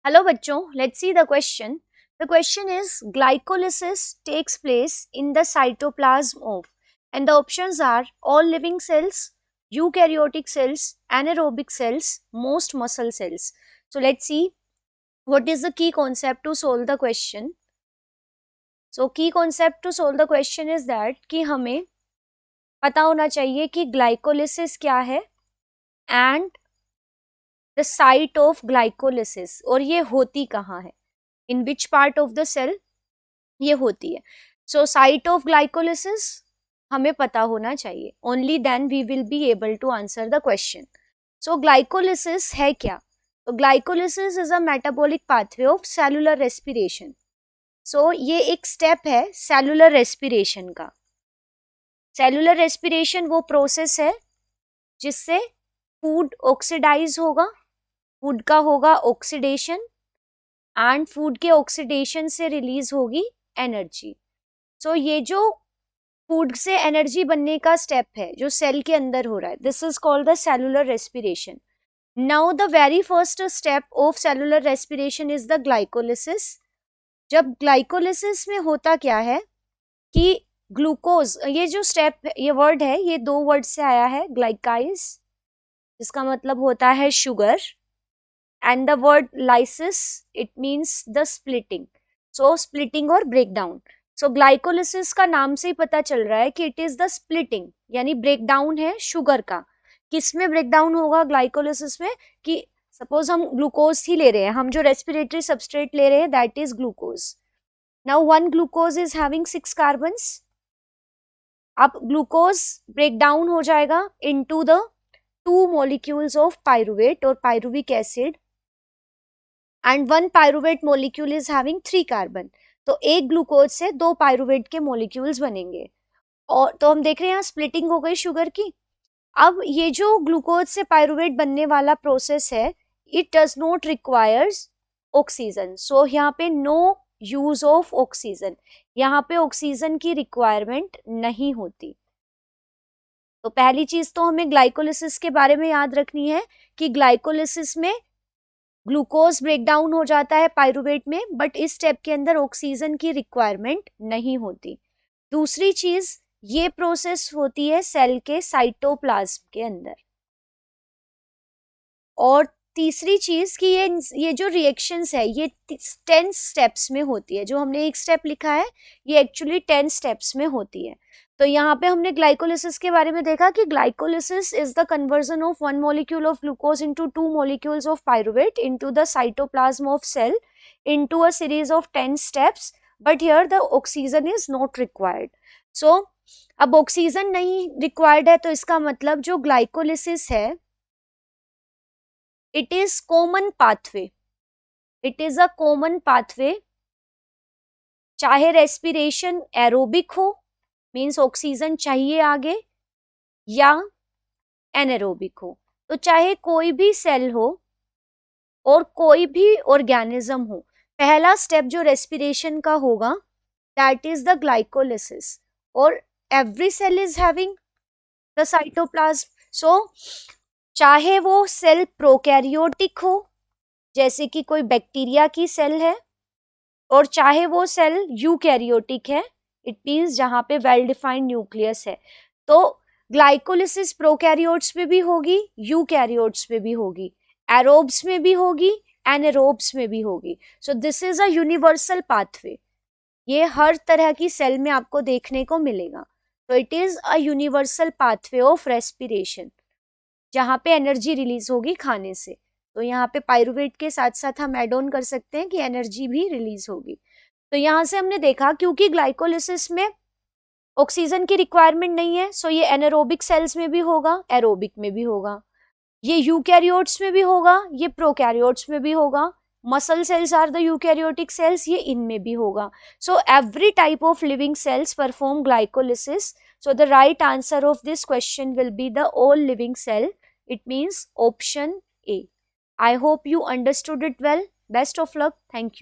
Hello बच्चों, let's see the question. The question is glycolysis takes place in the cytoplasm of, and the options are all living cells, eukaryotic cells, anaerobic cells, most muscle cells. So let's see what is the key concept to solve the question. So key concept to solve the question is that कि हमें पता होना चाहिए कि glycolysis क्या है and the site of glycolysis, और ये होती कहाँ है, in which part of the cell ये होती है. सो साइट ऑफ ग्लाइकोलिसिस हमें पता होना चाहिए. Only then we will be able to answer the question. So glycolysis है क्या? तो glycolysis is a metabolic pathway of cellular respiration. So ये एक स्टेप है सेलुलर रेस्पिरेशन का. सेलुलर रेस्पिरेशन वो प्रोसेस है जिससे फूड ऑक्सीडाइज होगा, फूड का होगा ऑक्सीडेशन, एंड फूड के ऑक्सीडेशन से रिलीज होगी एनर्जी. सो ये जो फूड से एनर्जी बनने का स्टेप है जो सेल के अंदर हो रहा है, this is called the cellular respiration. Now the very first step of cellular respiration is the glycolysis. जब ग्लाइकोलिसिस में होता क्या है कि ग्लूकोज, ये जो स्टेप, ये वर्ड है, ये दो वर्ड से आया है, ग्लाइकाइज जिसका मतलब होता है sugar, and the word lysis, it means the splitting. So splitting और breakdown. So glycolysis का नाम से ही पता चल रहा है कि it is the splitting, यानी breakdown है शुगर का. किस में breakdown होगा glycolysis में? कि suppose हम ग्लूकोज ही ले रहे हैं, हम जो respiratory substrate ले रहे हैं that is glucose. Now one glucose is having 6 carbons. अब glucose breakdown हो जाएगा into the 2 molecules of pyruvate or pyruvic acid, and one pyruvate molecule is having 3 carbon. तो एक ग्लूकोज से 2 पायरुवेट के मोलिक्यूल्स बनेंगे. और तो हम देख रहे हैं यहाँ स्प्लिटिंग हो गई शुगर की. अब ये जो ग्लूकोज से पायरुवेट बनने वाला प्रोसेस है, it does not requires oxygen. So यहाँ पे नो यूज ऑफ ऑक्सीजन, यहाँ पे ऑक्सीजन की रिक्वायरमेंट नहीं होती. तो पहली चीज तो हमें ग्लाइकोलिसिस के बारे में याद रखनी है कि ग्लाइकोलिसिस में ग्लूकोज ब्रेकडाउन हो जाता है पायरुवेट में, बट इस स्टेप के अंदर ऑक्सीजन की रिक्वायरमेंट नहीं होती. दूसरी चीज, ये प्रोसेस होती है सेल के साइटोप्लाज्म के अंदर. और तीसरी चीज कि ये जो रिएक्शंस है ये 10 स्टेप्स में होती है. जो हमने एक स्टेप लिखा है ये एक्चुअली 10 स्टेप्स में होती है. तो यहाँ पे हमने ग्लाइकोलिसिस के बारे में देखा कि glycolysis is the conversion of 1 molecule of glucose into 2 molecules of pyruvate into the cytoplasm of cell into a series of 10 steps, but here the oxygen is not required. So अब oxygen नहीं required है तो इसका मतलब जो glycolysis है it is common pathway, it is a common pathway. चाहे respiration aerobic हो, मीन्स ऑक्सीजन चाहिए आगे, या एनारोबिक हो. तो चाहे कोई भी सेल हो और कोई भी ऑर्गेनिज्म हो, पहला स्टेप जो रेस्पिरेशन का होगा दैट इज द ग्लाइकोलिसिस. और every cell is having the cytoplasm. So चाहे वो सेल प्रोकैरियोटिक हो, जैसे कि कोई बैक्टीरिया की सेल है, और चाहे वो सेल यूकैरियोटिक है, इट मीन्स जहाँ पे वेल डिफाइंड न्यूक्लियस है. तो ग्लाइकोलिसिस प्रोकैरियोट्स में भी होगी, यूकैरियोट्स में भी होगी, एरोब्स में भी होगी, एनारोब्स में भी होगी. So this is a universal pathway. ये हर तरह की सेल में आपको देखने को मिलेगा. तो it is a universal pathway of respiration जहाँ पे एनर्जी रिलीज होगी खाने से. तो यहाँ पे पायरुवेट के साथ साथ हम एड ऑन कर सकते हैं कि एनर्जी भी रिलीज होगी. तो यहाँ से हमने देखा क्योंकि ग्लाइकोलिसिस में ऑक्सीजन की रिक्वायरमेंट नहीं है, सो ये एनारोबिक सेल्स में भी होगा, एरोबिक में भी होगा, ये यूकैरियोट्स में भी होगा, ये प्रोकैरियोट्स में भी होगा. Muscle cells are the eukaryotic cells, ये इनमें भी होगा. So every type of living cells perform glycolysis. So the right answer of this question will be the all living cell. It means option A. I hope you understood it well. Best of luck. Thank you.